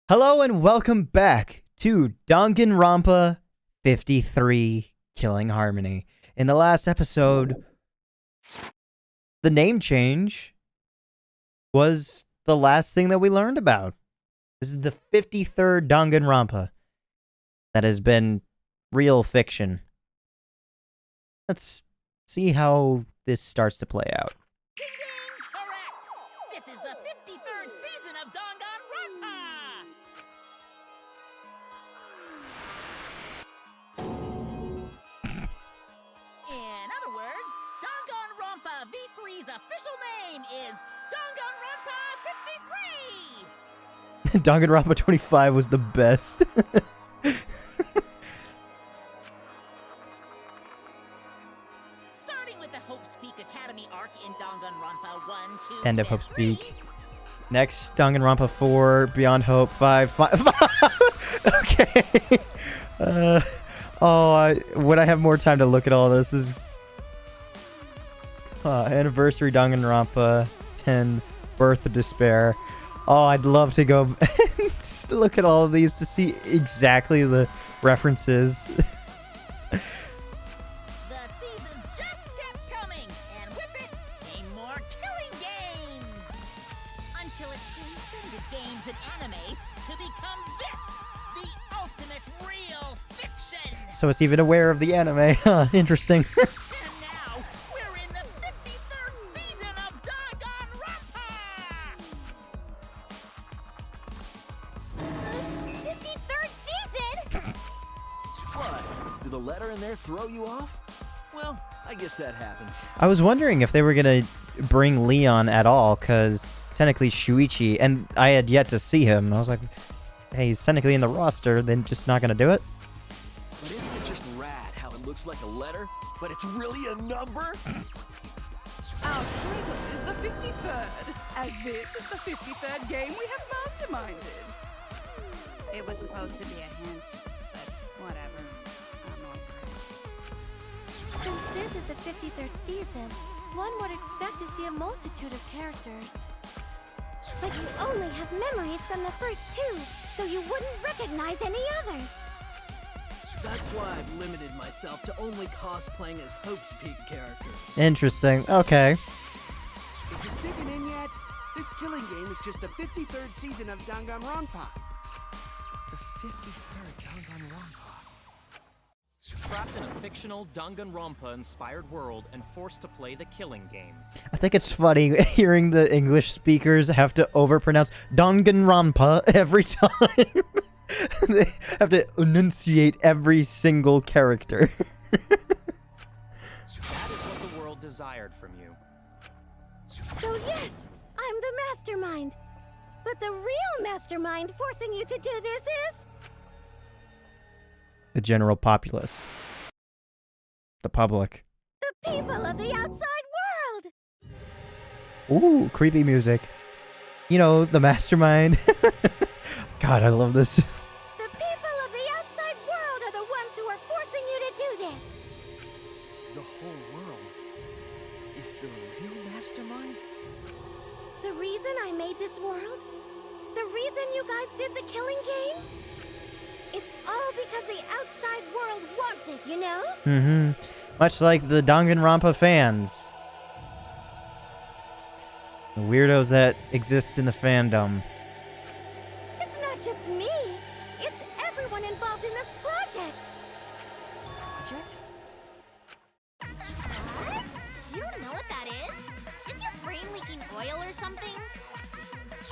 Hello and welcome back to Danganronpa 53 Killing Harmony. In the last episode, the name change was the last thing that we learned about. This is the 53rd Danganronpa that has been real fiction. Let's see how this starts to play out. Ding ding! Correct! This is the 53rd season of Danganronpa! In other words, Danganronpa V3's official name is Danganronpa 53! Danganronpa 25 was the best. Starting with the Hope's Peak Academy arc in Danganronpa 1, 2, End of and Hope's 3. Peak. Next, Danganronpa 4, Beyond Hope 5. Okay. Would I have more time to look at all this? This is Anniversary Danganronpa 10, Birth of Despair. Oh, I'd love to go and look at all of these to see exactly the references. The seasons just kept coming, and with it came more killing games! Until it transcended games and anime to become this, the ultimate real fiction! So it's even aware of the anime. Interesting. And now, we're in the 53rd season of Danganronpa! 53rd season? What? Did the letter in there throw you off? Well, I guess that happens. I was wondering if they were going to bring Leon at all, because technically Shuichi, and I had yet to see him. I was like, hey, he's technically in the roster, then just not going to do it? But isn't it just rad how it looks like a letter, but it's really a number? Our title is the 53rd, as this is the 53rd game we have masterminded. It was supposed to be a hint, but whatever. I'm over it. Since this is the 53rd season, one would expect to see a multitude of characters. But you only have memories from the first two, so you wouldn't recognize any others. That's why I've limited myself to only cosplaying as Hope's Peak characters. Interesting. Okay. Is it sinking in yet? This killing game is just the 53rd season of Danganronpa. The 53rd Danganronpa. Trapped in a fictional Danganronpa-inspired world and forced to play the killing game. I think it's funny hearing the English speakers have to overpronounce Danganronpa every time. They have to enunciate every single character. That is what the world desired from you. So yes, I'm the mastermind. But the real mastermind forcing you to do this is... The general populace. The public. the people of the outside world! Ooh, creepy music. You know, the mastermind. God, I love this. The people of the outside world are the ones who are forcing you to do this. The whole world is the real mastermind? The reason I made this world? The reason you guys did the killing game? It's all because the outside world wants it, you know? Mm-hmm. Much like the Danganronpa fans. The weirdos that exist in the fandom. It's not just me. It's everyone involved in this project. Project? What? You don't know what that is? Is your brain leaking oil or something?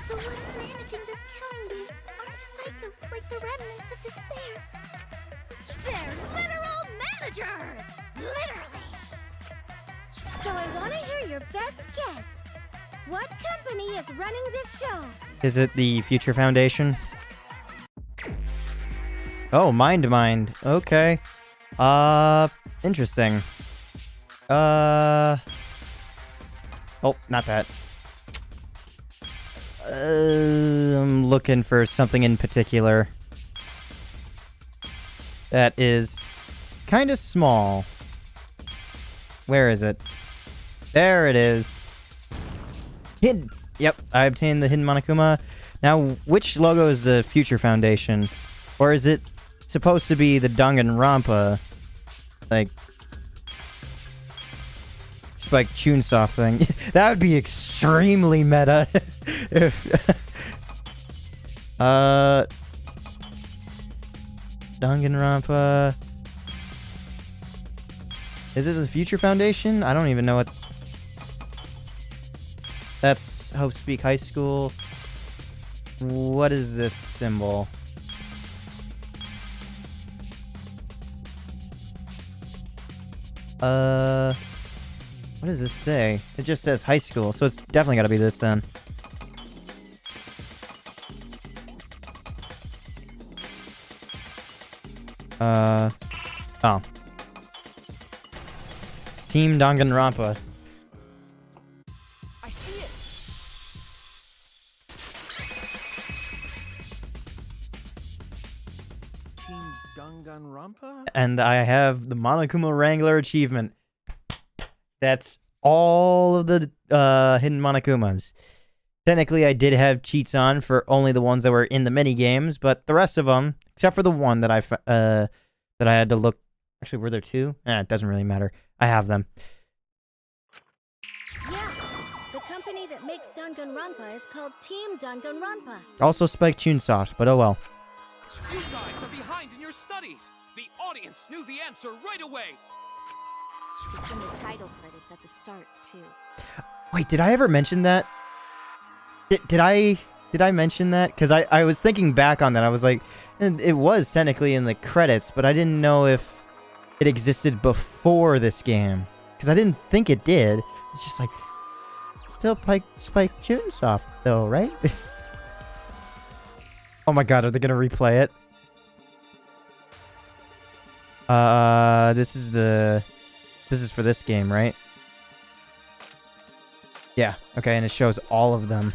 The ones managing this killing bee are psychos like the remnants of despair. They're literal managers! Literally! So I want to hear your best guess. What company is running this show? Is it the Future Foundation? Oh, Mind. Okay. Interesting. Oh, not that. I'm looking for something in particular that is kind of small. Where is it? There it is. Hidden. Yep, I obtained the Hidden Monokuma. Now, which logo is the Future Foundation? Or is it supposed to be the Danganronpa, like, Spike Chunsoft thing? That would be extremely meta. Danganronpa. Is it the Future Foundation? I don't even know what. That's Hope Speak High School. What is this symbol? What does this say? It just says high school, so it's definitely gotta be this then. Oh. Team Danganronpa. I see it. Team Danganronpa? And I have the Monokuma Wrangler achievement. That's all of the hidden Monokumas. Technically, I did have cheats on for only the ones that were in the mini games, but the rest of them, except for the one that I had to look. Actually, were there two? It doesn't really matter. I have them. Yeah, the company that makes Danganronpa is called Team Danganronpa. Also Spike Chunsoft, but oh well. You guys are behind in your studies. The audience knew the answer right away. It's in the title credits at the start, too. Wait, did I ever mention that? Did I mention that? Because I was thinking back on that. I was like, it was technically in the credits, but I didn't know if it existed before this game. Because I didn't think it did. It's just like, still Spike Chunsoft, though, right? Oh my god, are they going to replay it? This is for this game, right? Yeah, okay, and it shows all of them.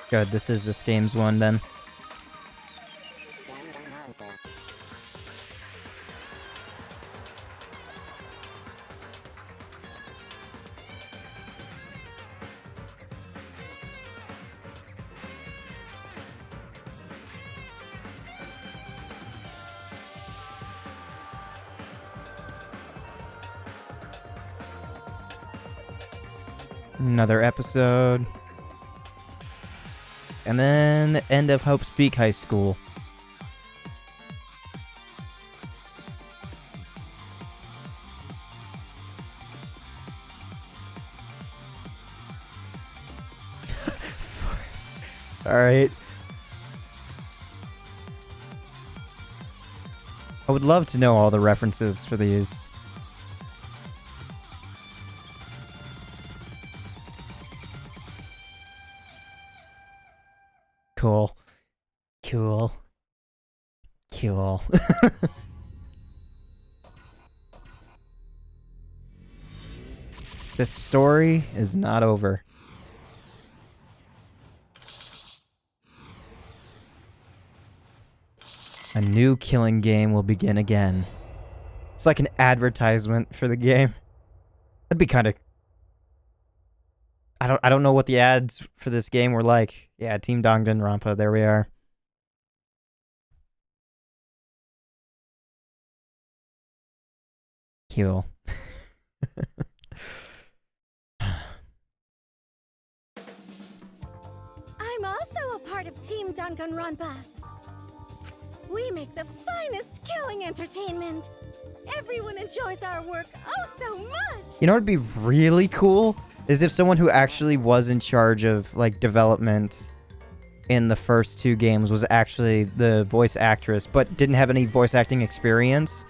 Good, this is this game's one then. Another episode. And then end of Hope Speak High School. Alright. I would love to know all the references for these. Cool. Cool. Cool. This story is not over. A new killing game will begin again. It's like an advertisement for the game. That'd be kind of... I don't know what the ads for this game were like. Yeah, Team Danganronpa, there we are. Cool. I'm also a part of Team Danganronpa. We make the finest killing entertainment. Everyone enjoys our work oh so much. You know what would be really cool? Is if someone who actually was in charge of, like, development in the first two games was actually the voice actress, but didn't have any voice acting experience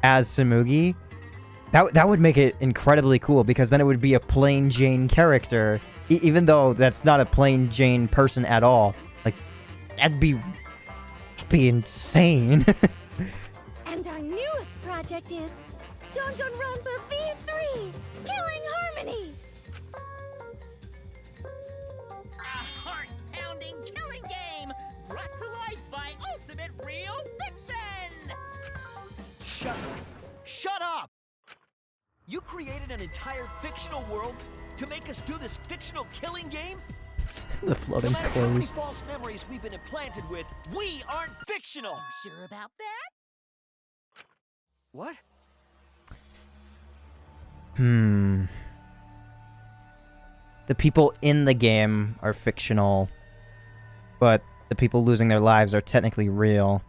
as Tsumugi. That would make it incredibly cool, because then it would be a plain Jane character, even though that's not a plain Jane person at all. Like, that'd be insane. And our newest project is Danganronpa V3, Killing Harmony. A heart-pounding killing game brought to life by Ultimate Real Fiction! Shut up! You created an entire fictional world to make us do this fictional killing game? The floating No matter how many clothes. false memories we've been implanted with, we aren't fictional. You sure about that? What? The people in the game are fictional, but the people losing their lives are technically real.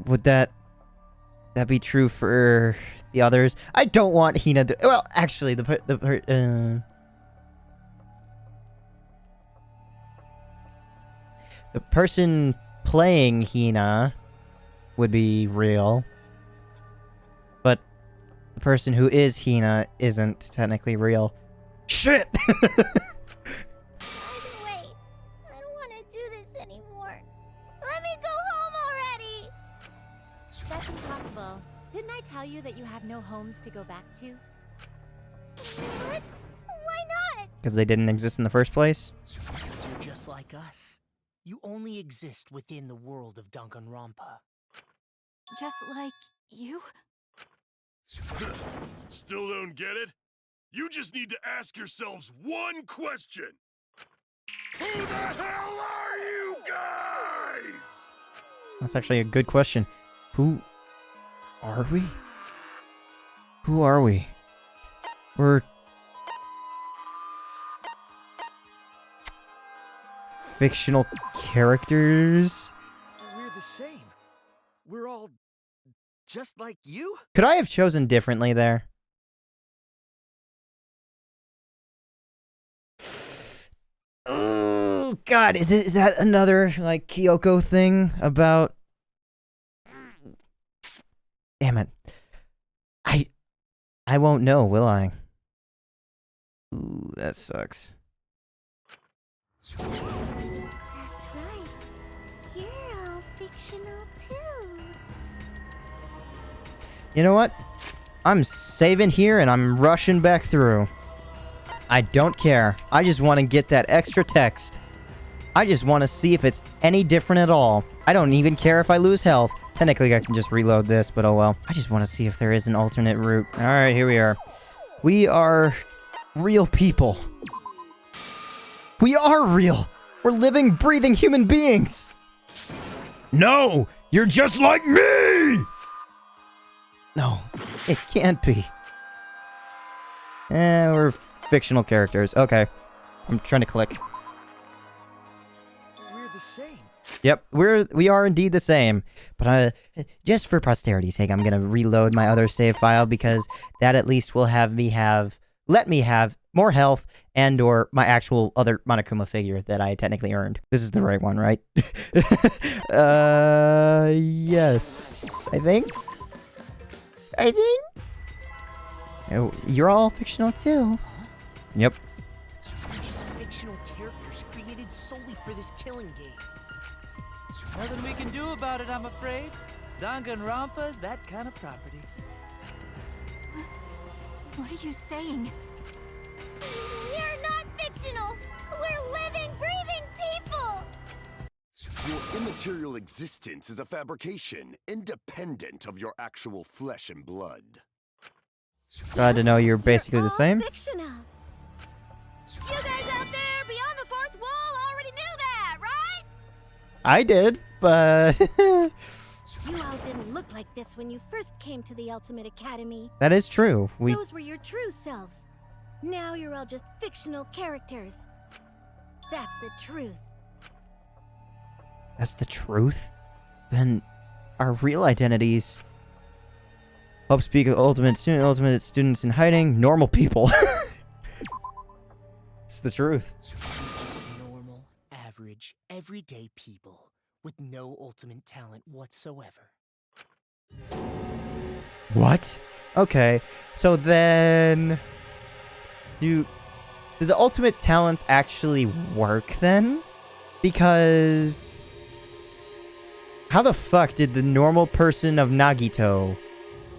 Would that be true for the others? I don't want Hina to... Well, actually, the person playing Hina would be real, but the person who is Hina isn't technically real. Shit! By the way, I don't want to do this anymore. Let me go home already! That's impossible. Didn't I tell you that you have no homes to go back to? What? Why not? Because they didn't exist in the first place? Because you're just like us. You only exist within the world of Danganronpa. Just like you? Still don't get it? You just need to ask yourselves one question. Who the hell are you guys? That's actually a good question. Who are we? Who are we? We're... fictional characters? We're the same. We're all just like you? Could I have chosen differently there? Oh God, is that another like Kyoko thing about? Damn it! I won't know, will I? Ooh, that sucks. That's right. You're all fictional too. You know what? I'm saving here and I'm rushing back through. I don't care. I just want to get that extra text. I just want to see if it's any different at all. I don't even care if I lose health. Technically, I can just reload this, but oh well. I just want to see if there is an alternate route. Alright, here we are. We are real people. We are real. We're living, breathing human beings. No, you're just like me! No, it can't be. We're fictional characters. Okay. I'm trying to click. We're the same. Yep, we are indeed the same. But just for posterity's sake, I'm gonna reload my other save file because that at least will let me have more health and or my actual other Monokuma figure that I technically earned. This is the right one, right? Yes. I think? Oh, you're all fictional too. Yep. We're just fictional characters created solely for this killing game. Nothing we can do about it, I'm afraid. Danganronpa's that kind of property. What are you saying? We're not fictional. We're living, breathing people. Your immaterial existence is a fabrication, independent of your actual flesh and blood. Glad to know you're basically the same. Fictional. You guys out there beyond the fourth wall already knew that, right? I did, but... You all didn't look like this when you first came to the Ultimate Academy. that is true. Those were your true selves. Now you're all just fictional characters. That's the truth. That's the truth? Then our real identities... Help speak of ultimate students in hiding, normal people. It's the truth. We're just normal, average, everyday people with no ultimate talent whatsoever. What? Okay, so then... Do the ultimate talents actually work then? Because... how the fuck did the normal person of Nagito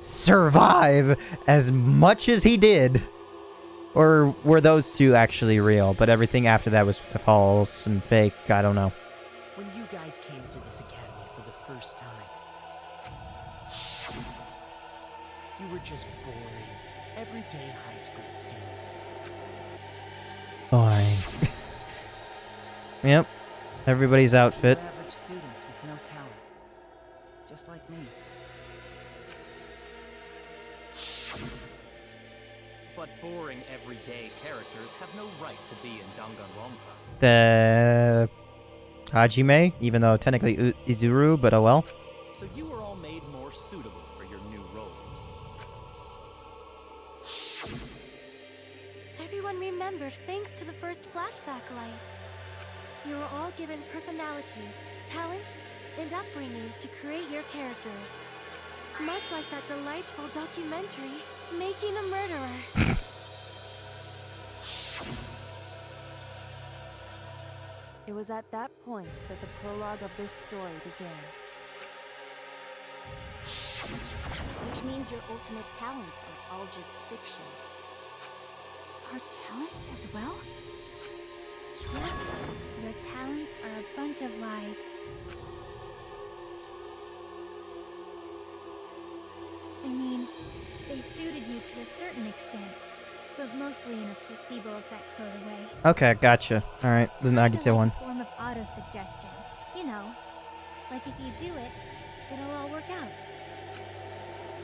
survive as much as he did? Or were those two actually real, but everything after that was false and fake? I don't know. When you guys came to this academy for the first time, you were just boring, everyday high school students. Boring. Yep. Everybody's outfit. We're average students with no talent. Just like me. But boring everyday characters have no right to be in Danganronpa. The Hajime, even though technically Izuru, but oh well. So you were all made more suitable for your new roles. Everyone remembered thanks to the first flashback light. You were all given personalities, talents, and upbringings to create your characters. Much like that delightful documentary, Making a Murderer. It was at that point that the prologue of this story began. Which means your ultimate talents are all just fiction. Our talents as well? Your talents are a bunch of lies. I mean, they suited you to a certain extent, but mostly in a placebo effect sort of way. Okay, gotcha. Alright, then I get to one. A form of auto-suggestion. You know, like if you do it, it'll all work out.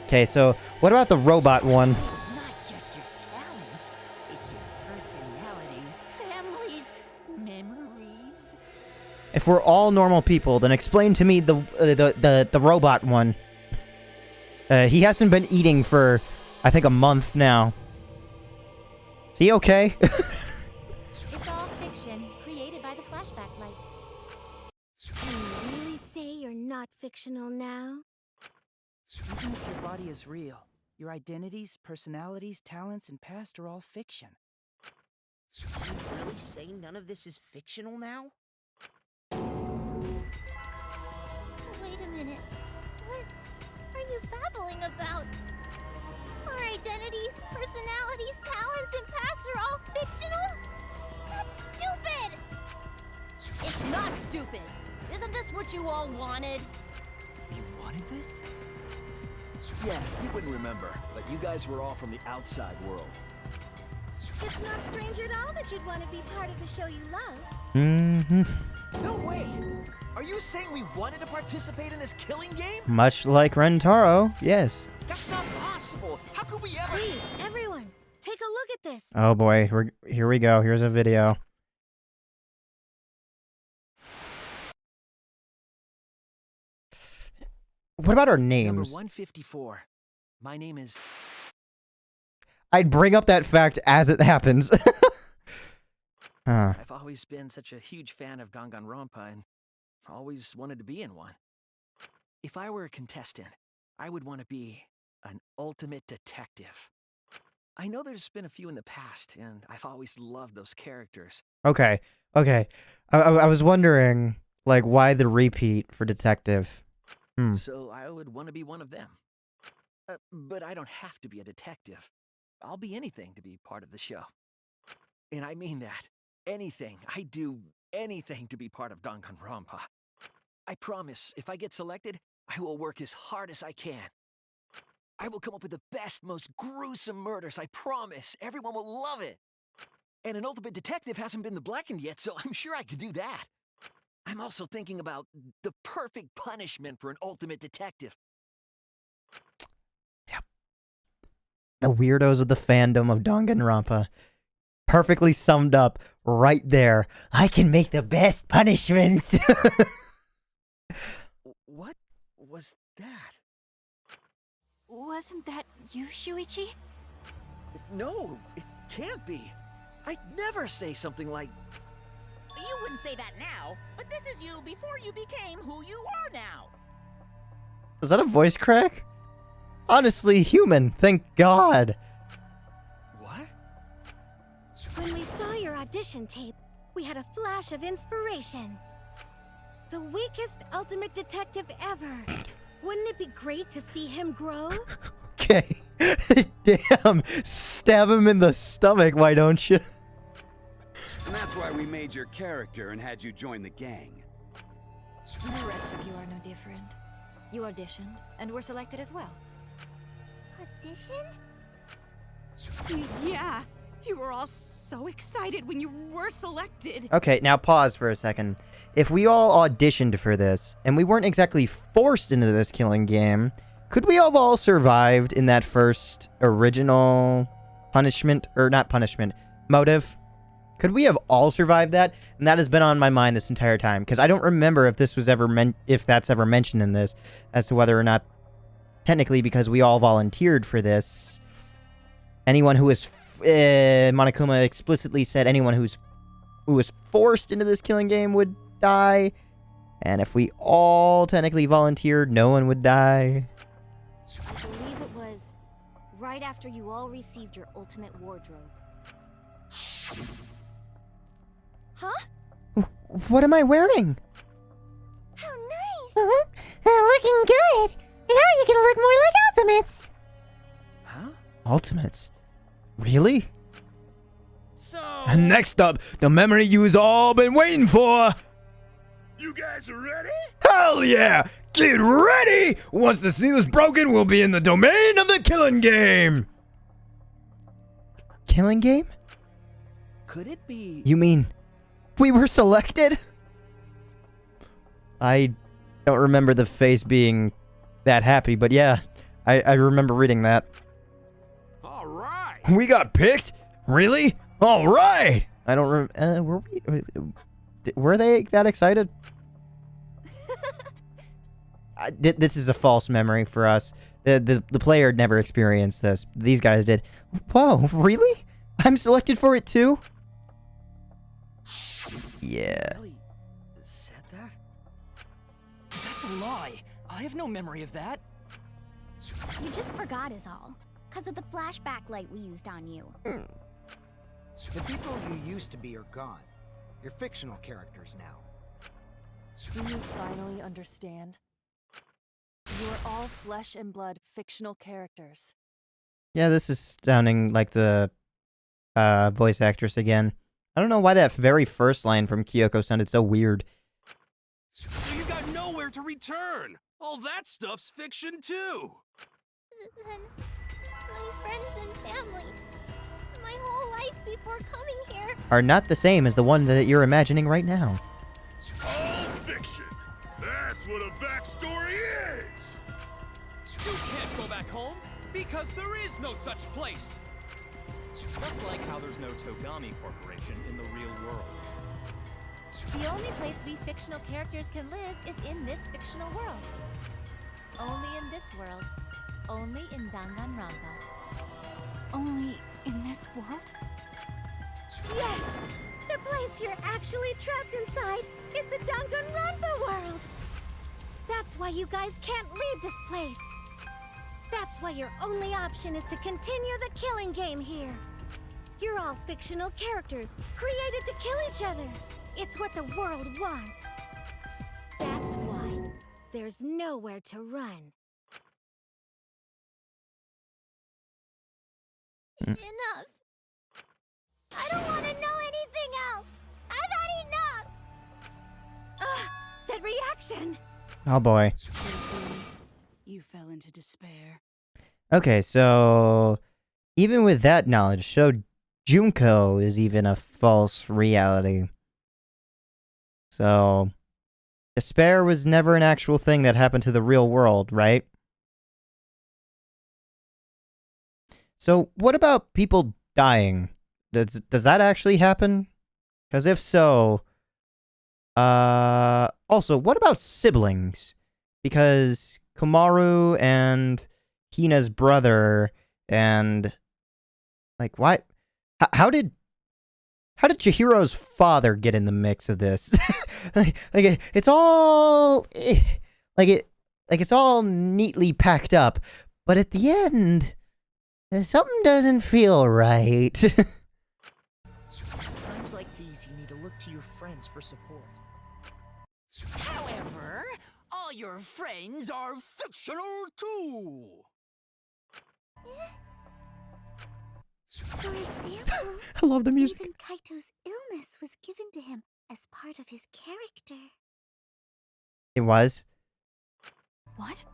Okay, so what about the robot one? It's not just your talents, it's your personalities, families, memories. If we're all normal people, then explain to me the robot one. He hasn't been eating for, I think, a month now. Is he okay? It's all fiction, created by the flashback light. Can you really say you're not fictional now? Even if your body is real, your identities, personalities, talents, and past are all fiction. Can you really say none of this is fictional now? Wait a minute. What are you babbling about? Our identities, personalities, talents, and pasts are all fictional? That's stupid! It's not stupid. Isn't this what you all wanted? You wanted this? Yeah, you wouldn't remember, but you guys were all from the outside world. It's not strange at all that you'd want to be part of the show you love. Mm-hmm. No way! Are you saying we wanted to participate in this killing game? Much like Rentaro, yes. That's not possible! How could we ever— Please, everyone, take a look at this. Oh boy, here we go. Here's a video. What about our Number names? 154. My name is... I'd bring up that fact as it happens. I've always been such a huge fan of Danganronpa and always wanted to be in one. If I were a contestant, I would want to be an ultimate detective. I know there's been a few in the past, and I've always loved those characters. Okay. I was wondering, like, why the repeat for detective? So I would want to be one of them. But I don't have to be a detective. I'll be anything to be part of the show. And I mean that. Anything. I do anything to be part of Danganronpa. I promise, if I get selected, I will work as hard as I can. I will come up with the best, most gruesome murders, I promise. Everyone will love it. And an ultimate detective hasn't been the blackened yet, so I'm sure I could do that. I'm also thinking about the perfect punishment for an ultimate detective. Yep. The weirdos of the fandom of Danganronpa. Perfectly summed up right there. I can make the best punishments. What was that? Wasn't that you, Shuichi? No, it can't be. I'd never say something like... You wouldn't say that now, but this is you before you became who you are now. Is that a voice crack? Honestly, human. Thank God. What? When we saw your audition tape, we had a flash of inspiration. The weakest ultimate detective ever. Wouldn't it be great to see him grow? Okay. Damn. Stab him in the stomach, why don't you? And that's why we made your character and had you join the gang. The rest of you are no different. You auditioned, and were selected as well. Auditioned? Yeah, You were all so excited when you were selected. Okay, now pause for a second. If we all auditioned for this, and we weren't exactly forced into this killing game, could we have all survived in that first original punishment, or not punishment, motive? Could we have all survived that? And that has been on my mind this entire time, because I don't remember if this was ever if that's ever mentioned in this, as to whether or not, technically, because we all volunteered for this, anyone who was Monokuma explicitly said anyone who was forced into this killing game would die, and if we all technically volunteered, no one would die. I believe it was right after you all received your ultimate wardrobe. Huh? What am I wearing? How nice! Looking good. Now you can look more like Ultimates. Huh? Ultimates? Really? So... And next up, the memory you's all been waiting for. You guys are ready? Hell yeah! Get ready! Once the seal is broken, we'll be in the domain of the killing game. Killing game? Could it be... You mean we were selected? I don't remember the face being that happy, but yeah, I remember reading that. All right. We got picked? Really? All right. I don't remember. Were they that excited? This is a false memory for us. The player never experienced this. These guys did. Whoa, really? I'm selected for it too? Yeah. Really said that? That's a lie. I have no memory of that. You just forgot is all. Because of the flashback light we used on you. The people you used to be are gone. You're fictional characters now. Do you finally understand? You are all flesh and blood fictional characters. Yeah, this is sounding like the voice actress again. I don't know why that very first line from Kyoko sounded so weird. So you got nowhere to return. All that stuff's fiction too. Then my friends and family, my whole life before coming here. Are not the same as the one that you're imagining right now. All fiction. That's what a backstory is. You can't go back home because there is no such place. Just like how there's no Togami Corporation in the real world. The only place we fictional characters can live is in this fictional world. Only in this world. Only in Danganronpa. Only in this world? Yes! The place you're actually trapped inside is the Danganronpa world! That's why you guys can't leave this place! That's why your only option is to continue the killing game here! You're all fictional characters, created to kill each other! It's what the world wants! That's why there's nowhere to run. Enough. I don't want to know anything else. I've had enough. Ugh, that reaction! Oh boy. You fell into despair. Okay, so even with that knowledge, so Junko is even a false reality. So despair was never an actual thing that happened to the real world, right? So what about people dying? Does that actually happen? Because if so, also, what about siblings? Because Komaru and Hina's brother and like why? How did Chihiro's father get in the mix of this? It's all it's all neatly packed up, but at the end, something doesn't feel right. It's times like these you need to look to your friends for support. However, all your friends are fictional too. For example, I love the music. even Kaito's illness was given to him as part of his character. It was? What?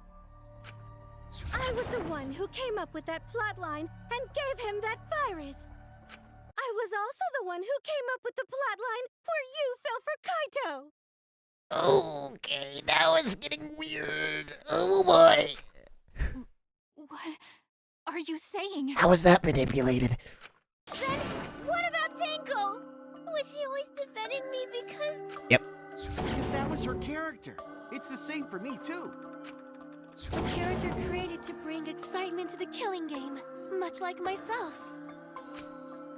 I was the one who came up with that plotline and gave him that virus. I was also the one who came up with the plotline where you fell for Kaito. Okay, now it's getting weird. Oh boy. What are you saying? How was that manipulated? Then what about Tinkle? Was she always defending me because... Yep. Because that was her character. It's the same for me, too. A character created to bring excitement to the killing game, much like myself.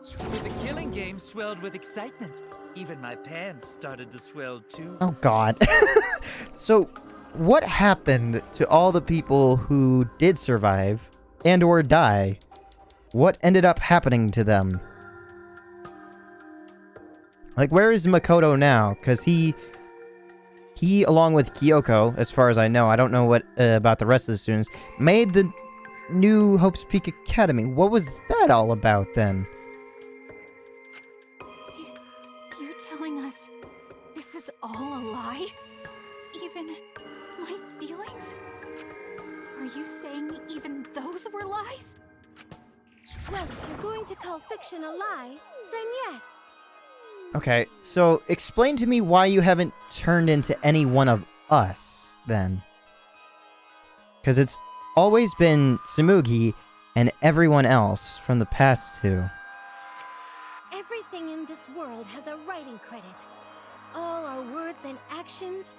So the killing game swelled with excitement. Even my pants started to swell too. Oh god. So, what happened to all the people who did survive and or die? What ended up happening to them? Like, where is Makoto now? Because he along with Kyoko, as far as I know, I don't know what about the rest of the students, made the new Hope's Peak Academy. What was that all about then? You're telling us this is all a lie? Even my feelings? Are you saying even those were lies? Well, if you're going to call fiction a lie, then yes. Okay, so explain to me why you haven't turned into any one of us, then. Because it's always been Tsumugi and everyone else from the past two. Everything in this world has a writing credit. All our words and actions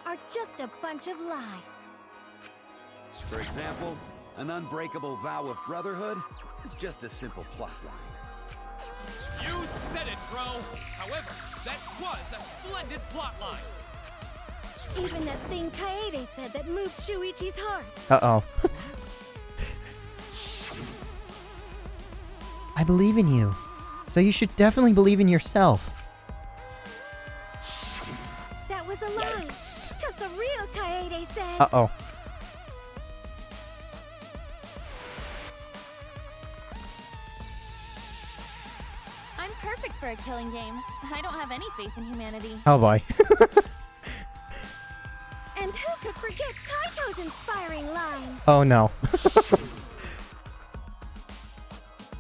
are just a bunch of lies. For example, an unbreakable vow of brotherhood is just a simple plotline. You said it, bro! However, that was a splendid plotline! Even that thing Kaede said that moved Shuichi's heart. Uh-oh. I believe in you. So you should definitely believe in yourself. That was a lie. Because the real Kaede said... Uh-oh. I'm perfect for a killing game. I don't have any faith in humanity. Oh boy. And who could forget Kaito's inspiring line? Oh no.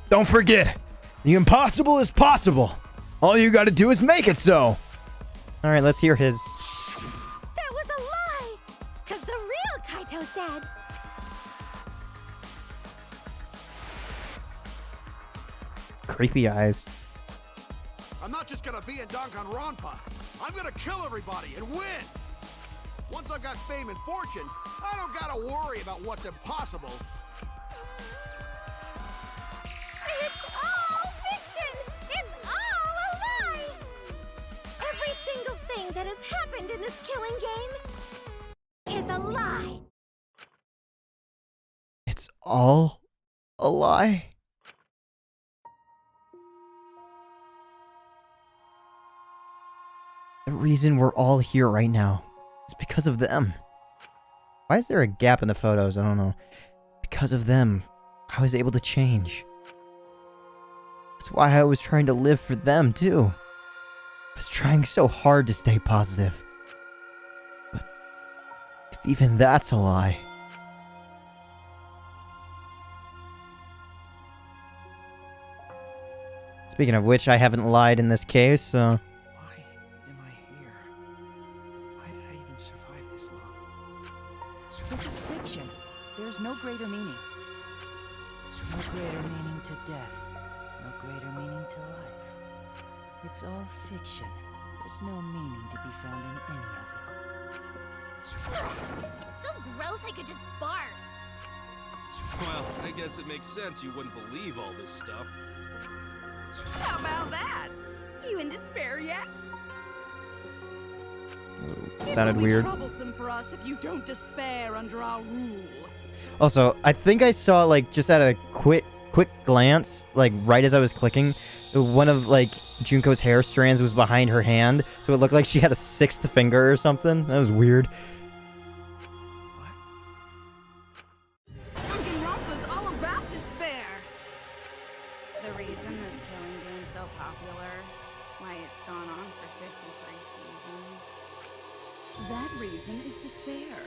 Don't forget, the impossible is possible. All you gotta do is make it so. Alright, let's hear his. That was a lie! Because the real Kaito said... Creepy eyes. I'm not just gonna be in Danganronpa. I'm gonna kill everybody and win! Once I've got fame and fortune, I don't gotta worry about what's impossible. It's all fiction! It's all a lie! Every single thing that has happened in this killing game is a lie! It's all a lie? The reason we're all here right now is because of them. Why is there a gap in the photos? I don't know. Because of them, I was able to change. That's why I was trying to live for them, too. I was trying so hard to stay positive. But if even that's a lie... Speaking of which, I haven't lied in this case, so... Why am I here? Why did I even survive this long? This is fiction. There's no greater meaning. No greater meaning to death. No greater meaning to life. It's all fiction. There's no meaning to be found in any of it. It's so gross I could just barf. Well, I guess it makes sense you wouldn't believe all this stuff. How about that? You in despair yet? Sounded it will weird. Be troublesome for us if you don't despair under our rule. Also, I think I saw, like, just at a quick glance, like, right as I was clicking, one of, like, Junko's hair strands was behind her hand, so it looked like she had a sixth finger or something. That was weird. Danganronpa's all about despair. The reason this killing game's so popular, why it's gone on for 53 seasons. That reason is despair.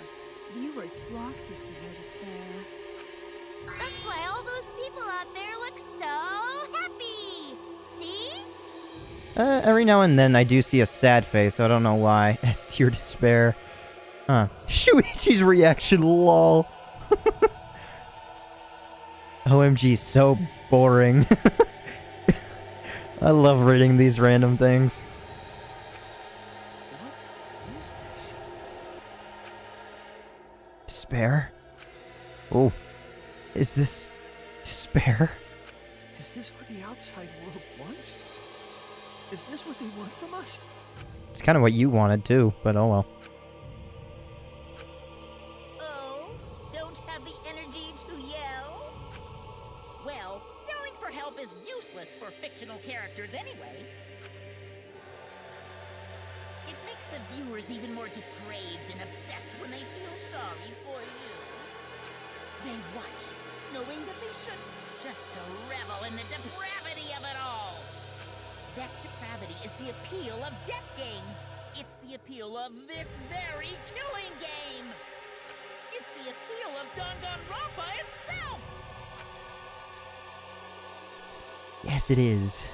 Viewers flock to see her despair. That's why all those people out there look so happy. See? Every now and then I do see a sad face, so I don't know why. S tier despair. Huh. Shuichi's reaction, lol. OMG, so boring. I love reading these random things. What is this? Despair? Oh. Is this despair? Is this what the outside world wants? Is this what they want from us? It's kind of what you wanted too, but oh well. Oh, don't have the energy to yell? Well, yelling for help is useless for fictional characters anyway. It makes the viewers even more depraved and obsessed when they feel sorry for you. They watch, knowing that they shouldn't, just to revel in the depravity of it all. That depravity is the appeal of death games. It's the appeal of this very killing game. It's the appeal of Danganronpa itself. Yes, it is.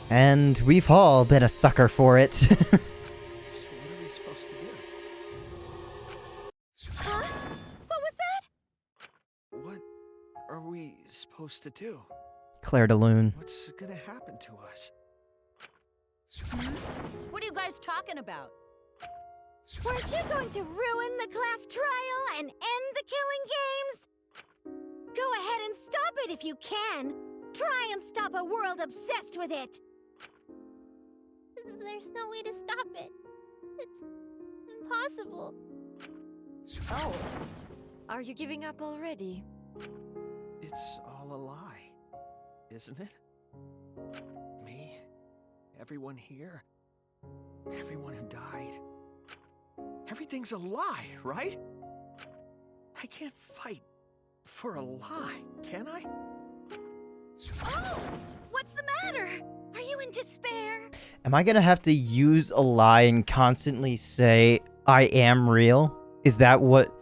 And we've all been a sucker for it. So what are we supposed to do? Huh? What was that? What are we supposed to do? Claire de Lune. What's gonna happen to us? What are you guys talking about? Weren't you going to ruin the class trial and end the killing games? Go ahead and stop it if you can. Try and stop a world obsessed with it. There's no way to stop it. It's impossible. Oh. Are you giving up already? It's all a lie, isn't it? Me, everyone here, everyone who died. Everything's a lie, right? I can't fight for a lie, can I? Oh! What's the matter? Are you in despair? Am I gonna have to use a lie and constantly say, I am real? Is that what...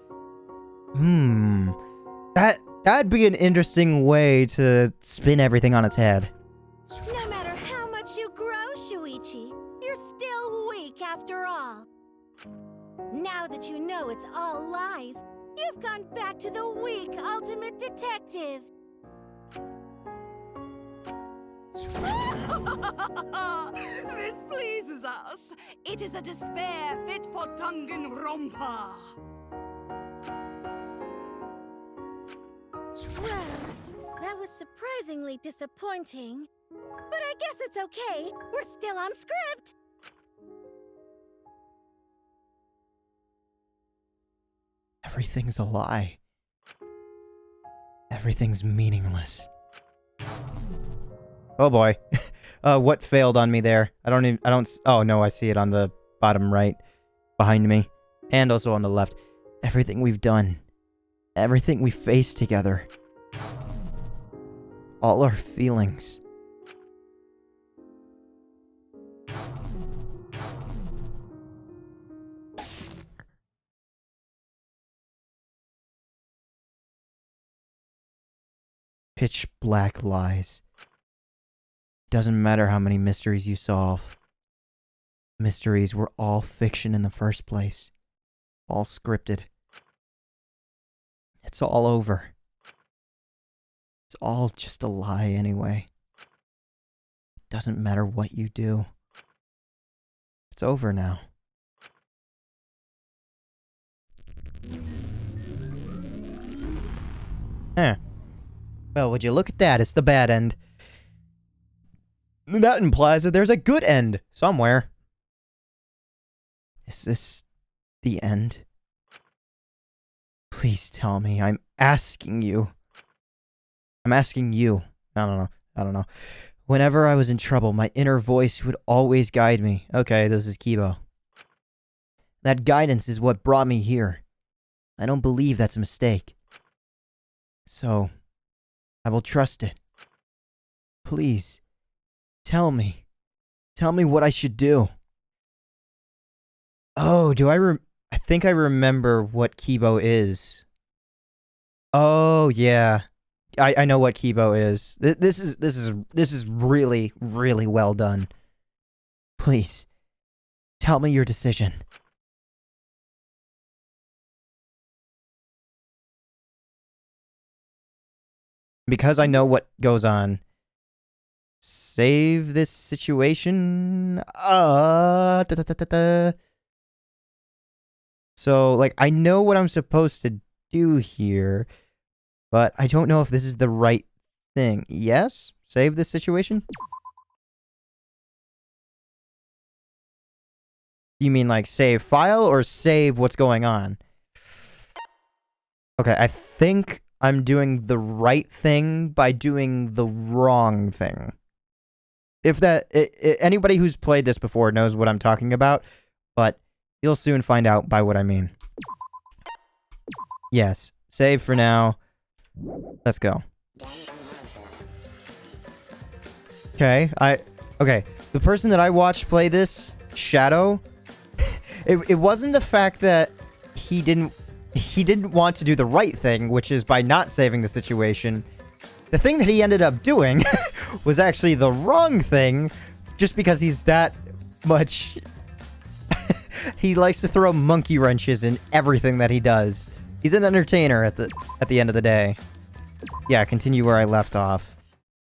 That'd be an interesting way to spin everything on its head. No matter how much you grow, Shuichi, you're still weak after all. Now that you know it's all lies, you've gone back to the weak ultimate detective. This pleases us. It is a despair fit for Danganronpa. Well, that was surprisingly disappointing. But I guess it's okay. We're still on script. Everything's a lie. Everything's meaningless. Oh boy. What failed on me there? Oh no, I see it on the bottom right. Behind me. And also on the left. Everything we've done. Everything we faced together. All our feelings. Pitch black lies. Doesn't matter how many mysteries you solve. Mysteries were all fiction in the first place. All scripted. It's all over. It's all just a lie anyway. Doesn't matter what you do. It's over now. Huh. Well, would you look at that? It's the bad end. That implies that there's a good end somewhere. Is this the end? Please tell me. I'm asking you. I'm asking you. I don't know. Whenever I was in trouble, my inner voice would always guide me. Okay, this is Kibo. That guidance is what brought me here. I don't believe that's a mistake. So, I will trust it. Please, tell me. Tell me what I should do. Oh, I think I remember what Kibo is. Oh yeah, I know what Kibo is. This is really really well done. Please, tell me your decision. Because I know what goes on. Save this situation. So, like, I know what I'm supposed to do here, but I don't know if this is the right thing. Yes? Save this situation? You mean, like, save file or save what's going on? Okay, I think I'm doing the right thing by doing the wrong thing. If that... anybody who's played this before knows what I'm talking about, but you'll soon find out by what I mean. Yes, save for now. Let's go. Okay, okay, the person that I watched play this, Shadow, it wasn't the fact that he didn't want to do the right thing, which is by not saving the situation. The thing that he ended up doing was actually the wrong thing, just because he's that much... he likes to throw monkey wrenches in everything that he does. He's an entertainer at the end of the day. Yeah, continue where I left off.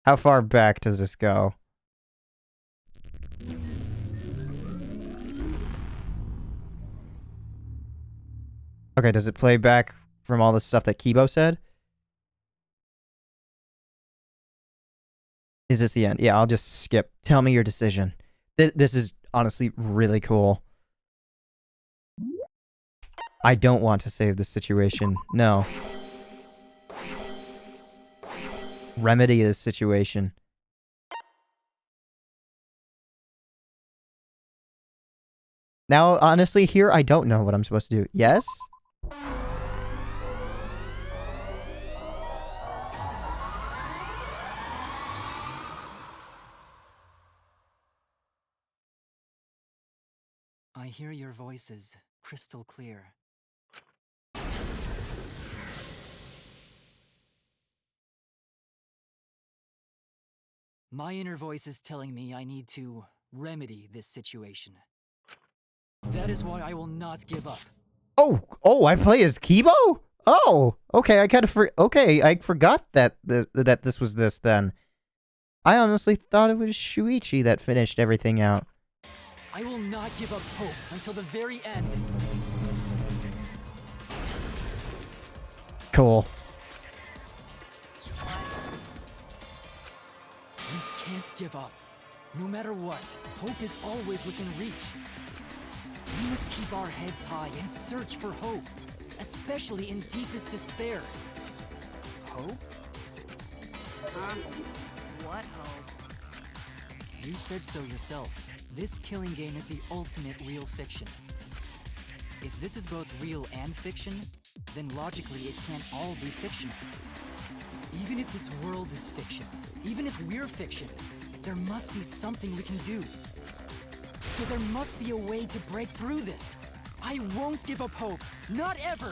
How far back does this go? Okay, does it play back from all the stuff that Kibo said? Is this the end? Yeah, I'll just skip. Tell me your decision. This is honestly really cool. I don't want to save this situation. No. Remedy this situation. Now, honestly, here, I don't know what I'm supposed to do. Yes? I hear your voices crystal clear. My inner voice is telling me I need to remedy this situation. That is why I will not give up. Oh, I play as Kibo? Oh, okay, I forgot that this was this then. I honestly thought it was Shuichi that finished everything out. I will not give up hope until the very end. Cool. We can't give up. No matter what, hope is always within reach. We must keep our heads high and search for hope, especially in deepest despair. Hope? What hope? You said so yourself. This killing game is the ultimate real fiction. If this is both real and fiction, then logically it can't all be fiction. Even if this world is fiction, even if we're fiction, there must be something we can do. So there must be a way to break through this. I won't give up hope. Not ever!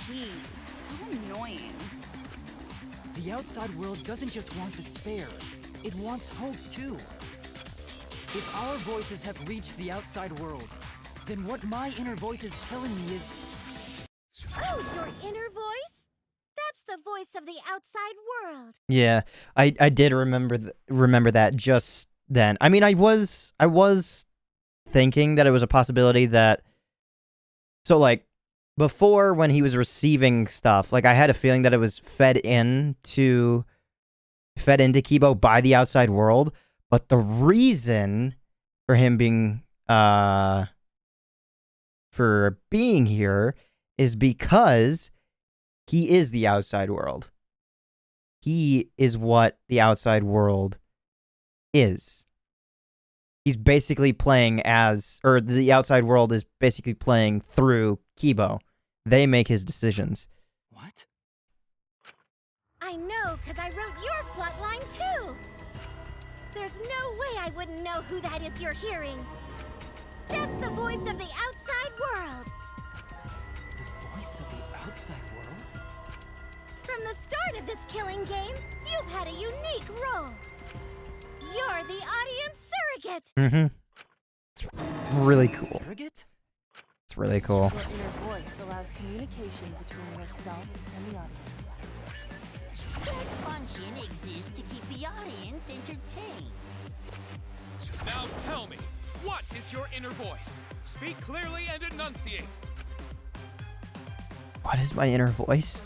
Jeez, how annoying. The outside world doesn't just want despair. It wants hope, too. If our voices have reached the outside world, then what my inner voice is telling me is... Oh, your inner voice? That's the voice of the outside world. Yeah, I did remember that just then. I mean, I was thinking that it was a possibility that... So, like, before when he was receiving stuff, like, I had a feeling that it was fed into Kibo by the outside world, but the reason for him being, for being here is because he is the outside world. He is what the outside world is. He's basically playing as, or the outside world is basically playing through Kibo. They make his decisions. What? I know, because I wrote your plotline too. There's no way I wouldn't know who that is you're hearing. That's the voice of the outside world. The voice voice of the outside world? From the start of this killing game, you've had a unique role. You're the audience surrogate. Mm-hmm. It's really cool. Surrogate? It's really cool. Your inner voice allows communication between yourself and the audience. That function exists to keep the audience entertained. Now tell me, what is your inner voice? Speak clearly and enunciate. What is my inner voice?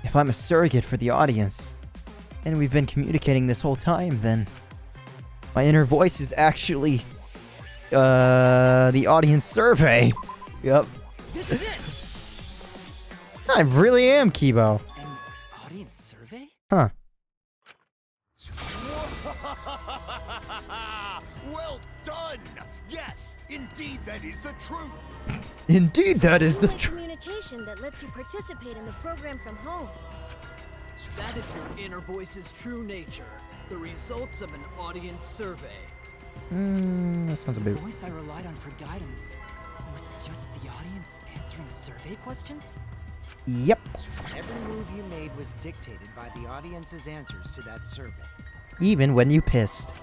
If I'm a surrogate for the audience, and we've been communicating this whole time, then my inner voice is actually the audience survey. Yep. This is it! I really am Kibo. An audience survey? Huh. Well done! Yes, indeed that is the truth! Indeed, that is the You have truth. communication that lets you participate in the program from home. That is your inner voice's true nature. The results of an audience survey. That sounds a The bit. voice I relied on for guidance was just the audience answering survey questions? Yep. Every move you made was dictated by the audience's answers to that survey. Even when you pissed.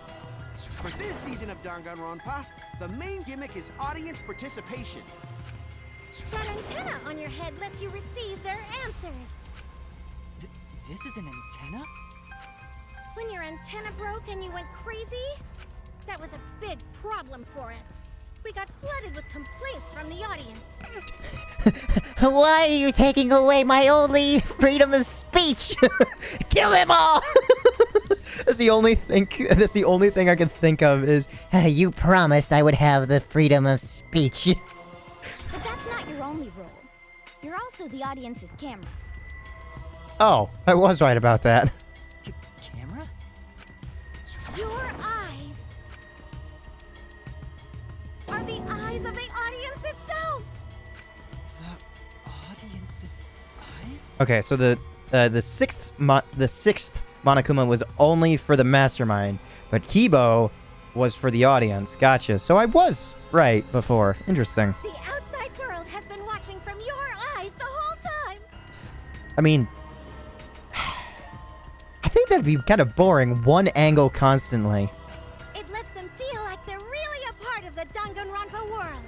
For this season of Danganronpa, the main gimmick is audience participation. That antenna on your head lets you receive their answers. This is an antenna? When your antenna broke and you went crazy, that was a big problem for us. We got flooded with complaints from the audience. Why are you taking away my only freedom of speech? Kill them all! That's the only thing I can think of is You promised I would have the freedom of speech. But that's not your only role. You're also the audience's camera. Oh, I was right about that. Camera? Your eyes are the eyes of the audience itself. The audience's eyes? Okay, so the sixth Monokuma was only for the mastermind, but Kibo was for the audience. Gotcha. So I was right before. Interesting. The outside world has been watching from your eyes the whole time. I mean, I think that'd be kind of boring. One angle constantly. It lets them feel like they're really a part of the Danganronpa world.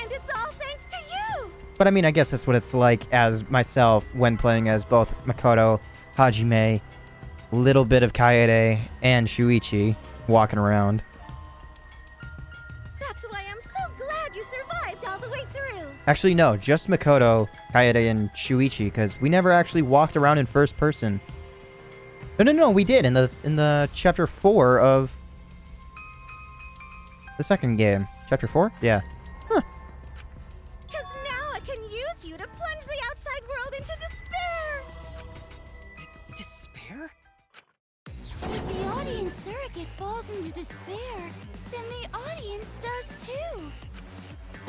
And it's all thanks to you. But I mean, I guess that's what it's like as myself when playing as both Makoto, Hajime, little bit of Kaede, and Shuichi walking around. That's why I'm so glad you survived all the way through. Actually, no, just Makoto, Kaede, and Shuichi, because we never actually walked around in first person. No, we did in the chapter 4 of the second game. Chapter 4? Yeah. Huh. Because now I can use you to plunge the outside world into despair. Despair? If the audience surrogate falls into despair, then the audience does too.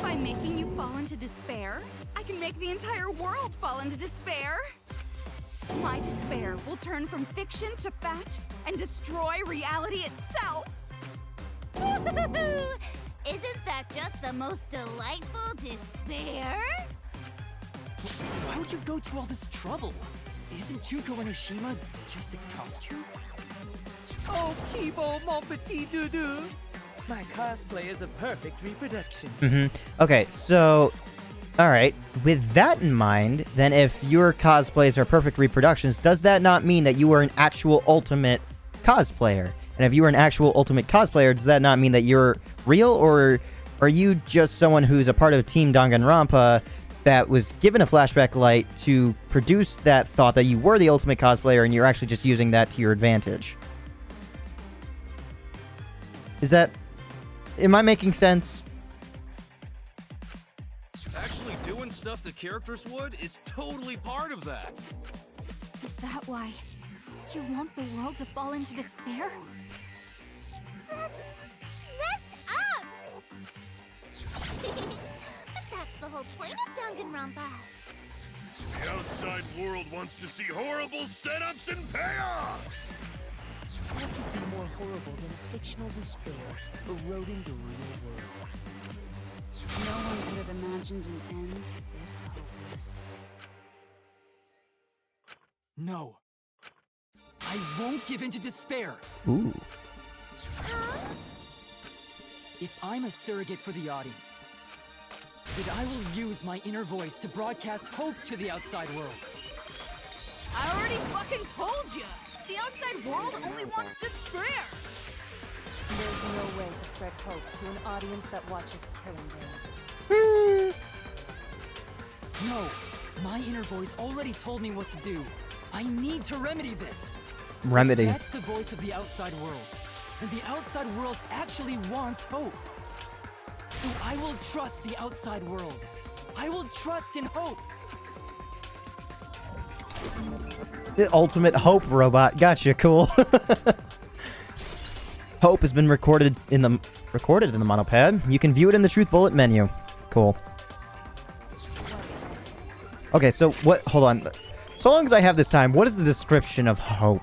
By making you fall into despair, I can make the entire world fall into despair. My despair will turn from fiction to fact and destroy reality itself. Isn't that just the most delightful despair? Why would you go to all this trouble? Isn't Junko Enoshima just a costume? Oh, Kibo, mon petit doudou. My cosplay is a perfect reproduction. Okay, so, alright, with that in mind, then if your cosplays are perfect reproductions, does that not mean that you are an actual ultimate cosplayer? And if you are an actual ultimate cosplayer, does that not mean that you're real, or are you just someone who's a part of Team Danganronpa that was given a flashback light to produce that thought that you were the ultimate cosplayer and you're actually just using that to your advantage? Am I making sense? Actually doing stuff the characters would is totally part of that. Is that why you want the world to fall into despair? That's messed up! But that's the whole point of Danganronpa. The outside world wants to see horrible setups and payoffs! What could be more horrible than fictional despair eroding the real world? No one could have imagined imagined an end this hopeless. No. I won't give in to despair. Ooh. If I'm a surrogate for the audience, then I will use my inner voice to broadcast hope to the outside world. I already fucking told you! The outside world only wants despair! There's no way to spread hope to an audience that watches killing games. No, my inner voice already told me what to do. I need to remedy this. Remedy. That's the voice of the outside world. And the outside world actually wants hope. So I will trust the outside world. I will trust in hope. The ultimate hope robot. Gotcha, cool. Hope has been recorded in the monopad. You can view it in the Truth Bullet menu. Cool. Okay, so what? Hold on. So long as I have this time, what is the description of hope?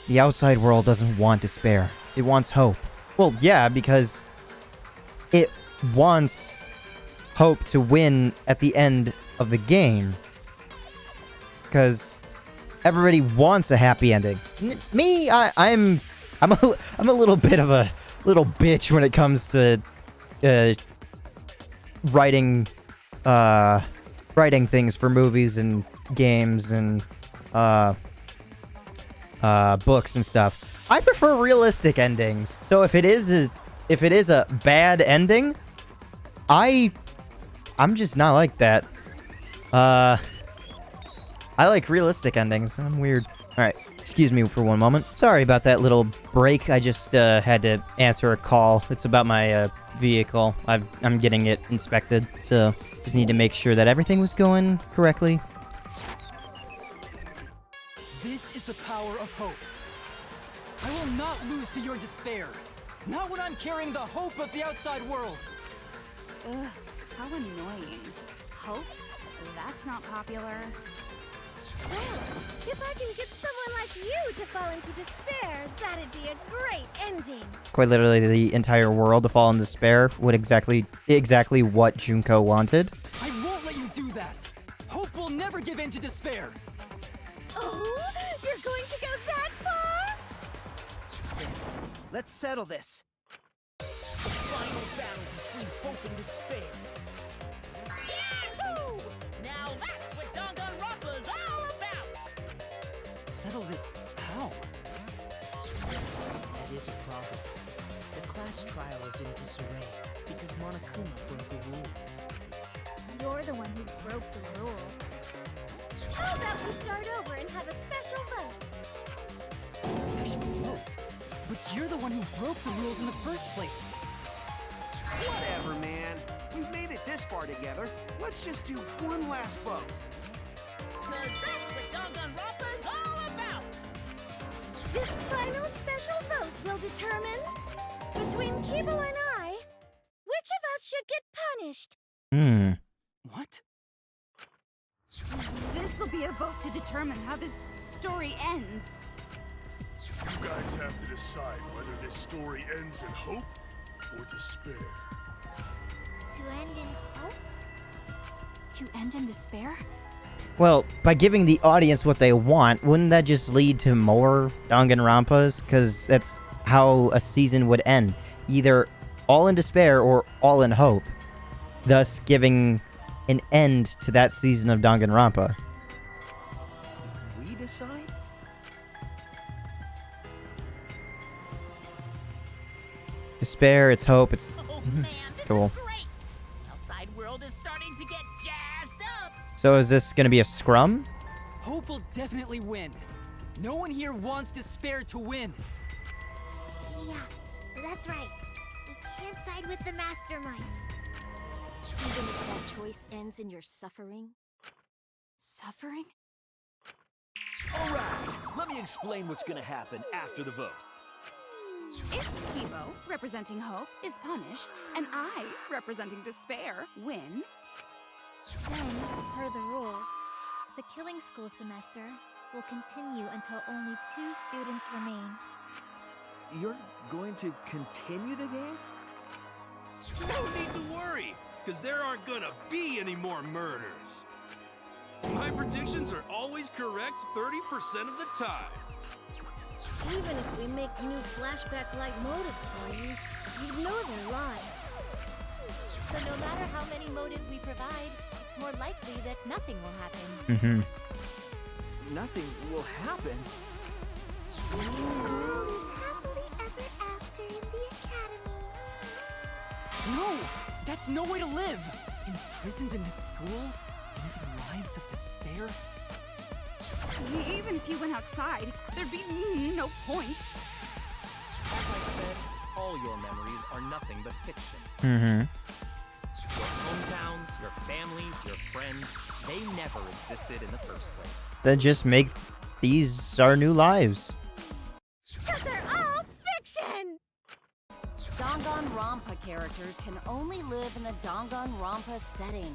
The outside world doesn't want despair. It wants hope. Well, yeah, because it wants hope to win at the end of the game. Because everybody wants a happy ending. Me, I'm a little bit of a little bitch when it comes to writing things for movies and games and books and stuff. I prefer realistic endings. So if it is a bad ending, I'm just not like that. I like realistic endings. I'm weird. All right. Excuse me for one moment. Sorry about that little break. I just had to answer a call. It's about my vehicle. I'm getting it inspected, so just need to make sure that everything was going correctly. This is the power of hope. I will not lose to your despair. Not when I'm carrying the hope of the outside world. Ugh, how annoying. Hope? That's not popular. Well, if I can get someone like you to fall into despair, that'd be a great ending. Quite literally, the entire world to fall in despair. What exactly what Junko wanted. I won't let you do that. Hope will never give in to despair. Oh, you're going to go that far? Let's settle this. Final battle between hope and despair. Yahoo! Now that's what Danganronpa's all about! Settle this how? That is a problem. The class trial is in disarray because Monokuma broke a rule. You're the one who broke the rule. How about we start over and have a special vote? A special vote? But you're the one who broke the rules in the first place. Whatever, man. We've made it this far together. Let's just do one last vote. Cause that's what Danganronpa's all about! This final special vote will determine, between Kibo and I, which of us should get punished. What? This'll be a vote to determine how this story ends. You guys have to decide whether this story ends in hope or despair. To end in hope? To end in despair? Well, by giving the audience what they want, wouldn't that just lead to more Danganronpas? Because that's how a season would end. Either all in despair or all in hope. Thus giving an end to that season of Danganronpa. We decide? Despair, it's hope, it's... cool. Outside world is starting to get jazzed up! So is this gonna be a scrum? Hope will definitely win. No one here wants despair to win. Yeah, that's right. We can't side with the mastermind. Even if that choice ends in your suffering? Suffering? Alright, let me explain what's gonna happen after the vote. If Kibo, representing hope, is punished, and I, representing despair, win, Then, per the rules, the killing school semester will continue until only 2 students remain. You're going to continue the game? No need to worry. because there aren't gonna be any more murders. My predictions are always correct 30% of the time. Even if we make new flashback-like motives for you, you'd know they're lies. So no matter how many motives we provide, it's more likely that nothing will happen. Mm-hmm. Nothing will happen. Happily ever after in the academy. No! That's no way to live! Imprisoned in this school? Living lives of despair? Even if you went outside, there'd be no point. As I said, all your memories are nothing but fiction. Mm-hmm. Your hometowns, your families, your friends, they never existed in the first place. Then just make these our new lives. Because they're all fiction! Danganronpa characters can only live in the Danganronpa setting.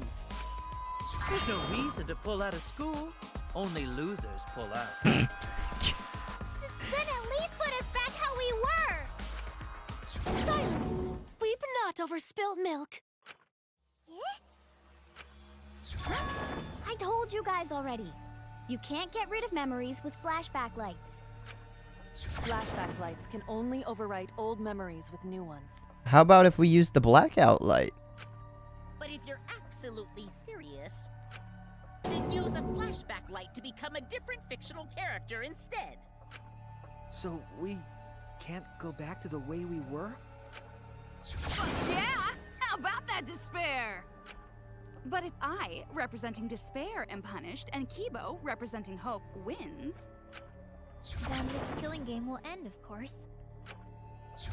There's no reason to pull out of school. Only losers pull out. Then at least put us back how we were! Silence! Weep not over spilled milk. I told you guys already. You can't get rid of memories with flashback lights. Flashback lights can only overwrite old memories with new ones. How about if we use the blackout light? But if you're absolutely serious, then use a flashback light to become a different fictional character instead. So we can't go back to the way we were? Yeah! How about that despair? But if I, representing despair, am punished, and Kibo, representing hope, wins... Then this killing game will end, of course.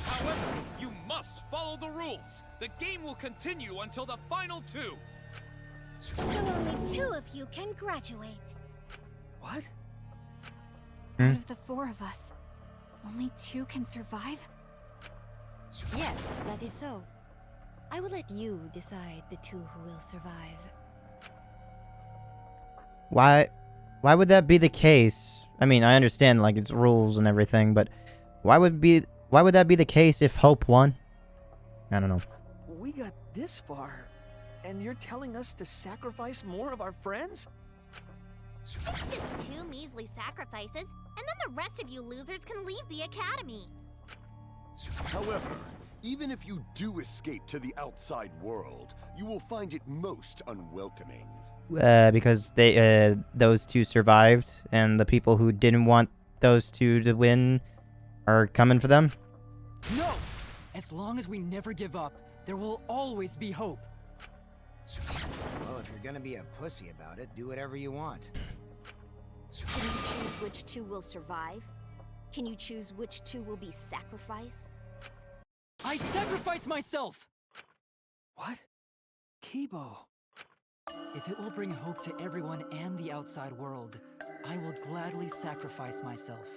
However, you must follow the rules. The game will continue until the final two. So only 2 of you can graduate. What? Out of the 4 of us, only 2 can survive? Yes, that is so. I will let you decide the 2 who will survive. Why would that be the case? I mean, I understand like it's rules and everything, but why would that be the case if Hope won? I don't know. We got this far, and you're telling us to sacrifice more of our friends? It's just 2 measly sacrifices, and then the rest of you losers can leave the academy. However, even if you do escape to the outside world, you will find it most unwelcoming. Because they those 2 survived, and the people who didn't want those 2 to win are coming for them? No! As long as we never give up, there will always be hope. Well, if you're gonna be a pussy about it, do whatever you want. Can you choose which 2 will survive? Can you choose which 2 will be sacrificed? I sacrifice myself! What? Kibo. If it will bring hope to everyone and the outside world, I will gladly sacrifice myself.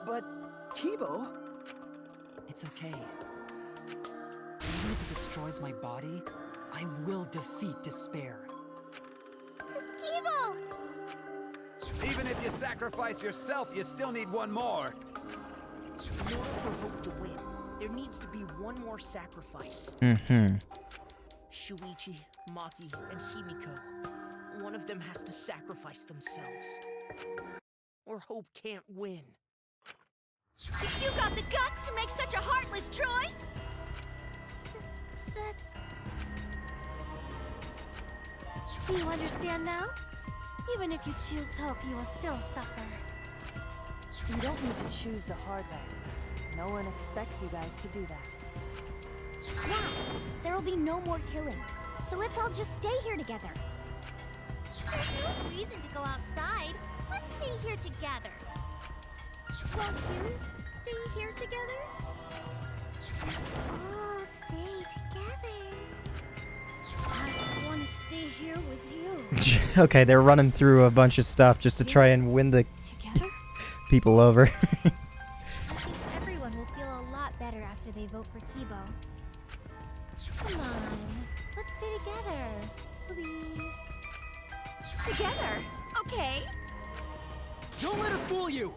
But, Kibo... It's okay. Even if it destroys my body, I will defeat despair. Kibo! Even if you sacrifice yourself, you still need one more. In order for Hope to win, there needs to be one more sacrifice. Mm-hmm. Shuichi, Maki, and Himiko. One of them has to sacrifice themselves. Or Hope can't win. You got the guts to make such a heartless choice? Do you understand now? Even if you choose hope, you will still suffer. You don't need to choose the hard way. No one expects you guys to do that. Yeah, there will be no more killing. So let's all just stay here together. There's no reason to go outside. Let's stay here together. Won't you stay here together? All stay together. I want to stay here with you. Okay, they're running through a bunch of stuff just to try and win the people over. I think everyone will feel a lot better after they vote for Kibo. Come on, let's stay together, please. Together? Okay. Don't let it fool you!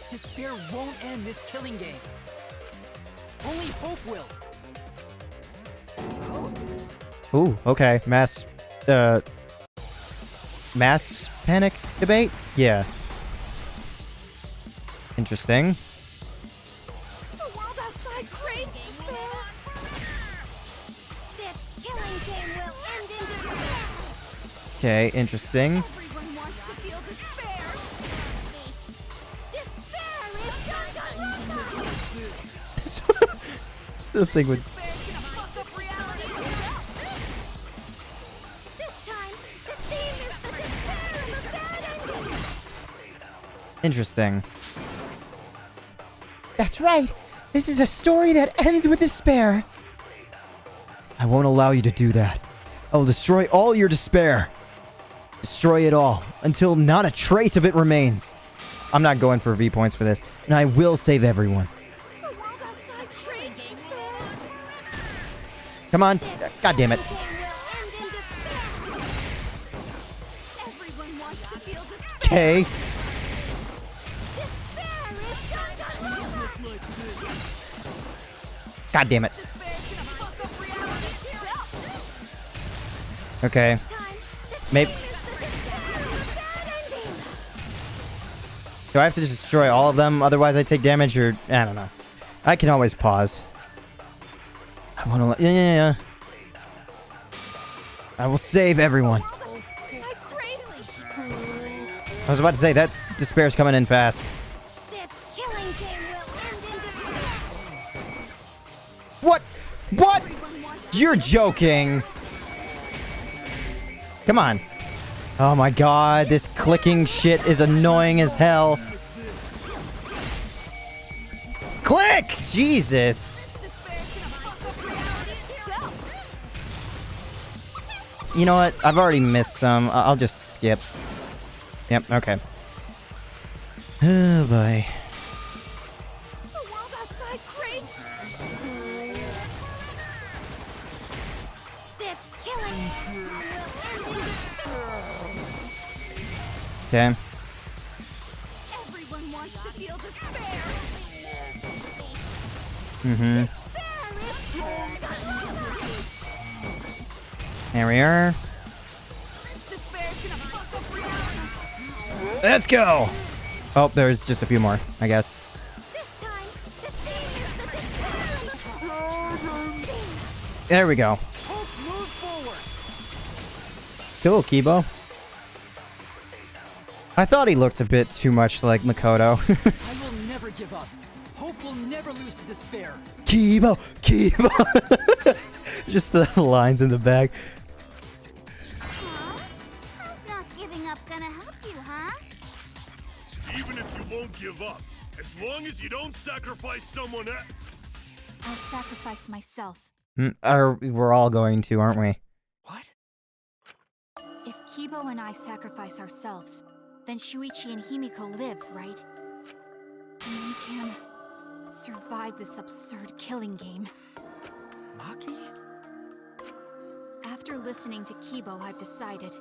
Despair won't end this killing game. Only hope will. Hope? Ooh, okay. Mass panic debate? Yeah. Interesting. The world outside craves despair. This killing game will end in despair. Okay, interesting. Everyone wants to feel despair. Despair is The thing with... Interesting. That's right. This is a story that ends with despair. I won't allow you to do that. I will destroy all your despair. Destroy it all until not a trace of it remains. I'm not going for V points for this, and I will save everyone. Come on. God damn it. Okay. God damn it. Okay. Maybe. Do I have to just destroy all of them? Otherwise I take damage, or... I don't know. I can always pause. I want to... Yeah. I will save everyone. I was about to say, that despair's coming in fast. What? What? You're joking. Come on. Oh my god, this clicking shit is annoying as hell. Click! Jesus. You know what? I've already missed some. I'll just skip. Yep, okay. Oh boy. Okay. Everyone wants to feel despair. Mm-hmm. There we are. Let's go! Oh, there's just a few more, I guess. There we go. Cool, Kibo. I thought he looked a bit too much like Makoto. I will never give up. Hope will never lose to despair. Kibo! Kibo! Just the lines in the back. How's not giving up gonna help you, huh? Even if you won't give up, as long as you don't sacrifice someone else. I'll sacrifice myself. We're all going to, aren't we? If Kibo and I sacrifice ourselves, then Shuichi and Himiko live, right? And we can survive this absurd killing game. Maki? After listening to Kibo, I've decided.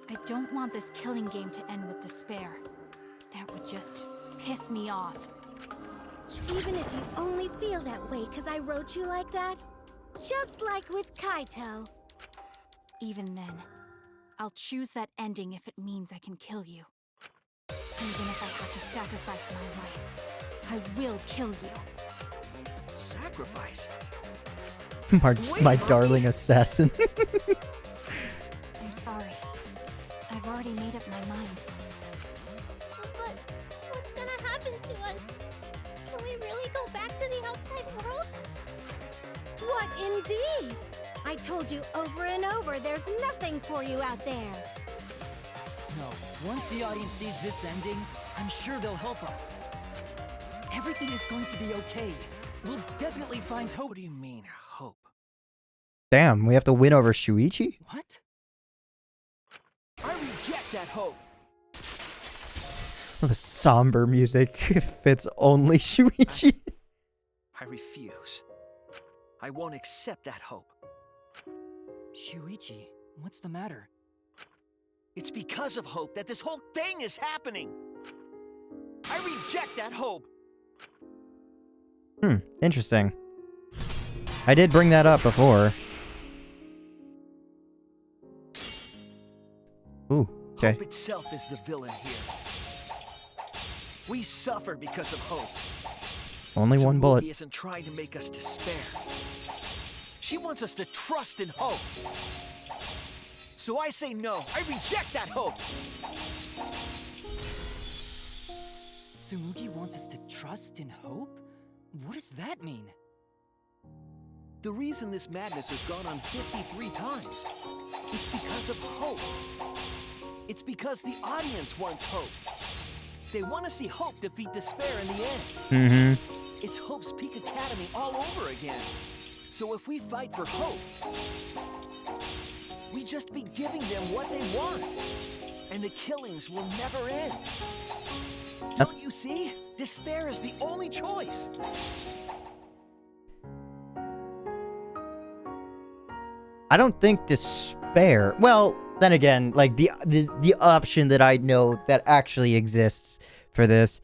I don't want this killing game to end with despair. That would just piss me off. Even if you only feel that way because I wrote you like that? Just like with Kaito. Even then, I'll choose that ending if it means I can kill you. Even if I have to sacrifice my life, I will kill you. Sacrifice? My darling assassin. I'm sorry. I've already made up my mind. But what's gonna happen to us? Can we really go back to the outside world? What indeed? I told you over and over there's nothing for you out there. No, once the audience sees this ending, I'm sure they'll help us. Everything is going to be okay. We'll definitely find hope. What do you mean, hope? Damn, we have to win over Shuichi? What? I reject that hope. The somber music fits only Shuichi. I refuse. I won't accept that hope. Shuichi, what's the matter? It's because of hope that this whole thing is happening. I reject that hope. Interesting. I did bring that up before. Ooh, okay. Hope itself is the villain here. We suffer because of hope. Only one bullet. Tsurugi isn't trying to make us despair. She wants us to trust in hope. So I say no. I reject that hope. Tsumugi wants us to trust in hope? What does that mean? The reason this madness has gone on 53 times, it's because of hope. It's because the audience wants hope. They want to see hope defeat despair in the end. Mm-hmm. It's Hope's Peak Academy all over again. So if we fight for hope, we just be giving them what they want. And the killings will never end. Don't you see? Despair is the only choice. I don't think despair. Well, then again, like the option that I know that actually exists for this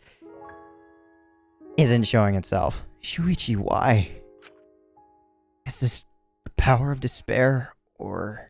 isn't showing itself. Shuichi, why? Is this the power of despair, or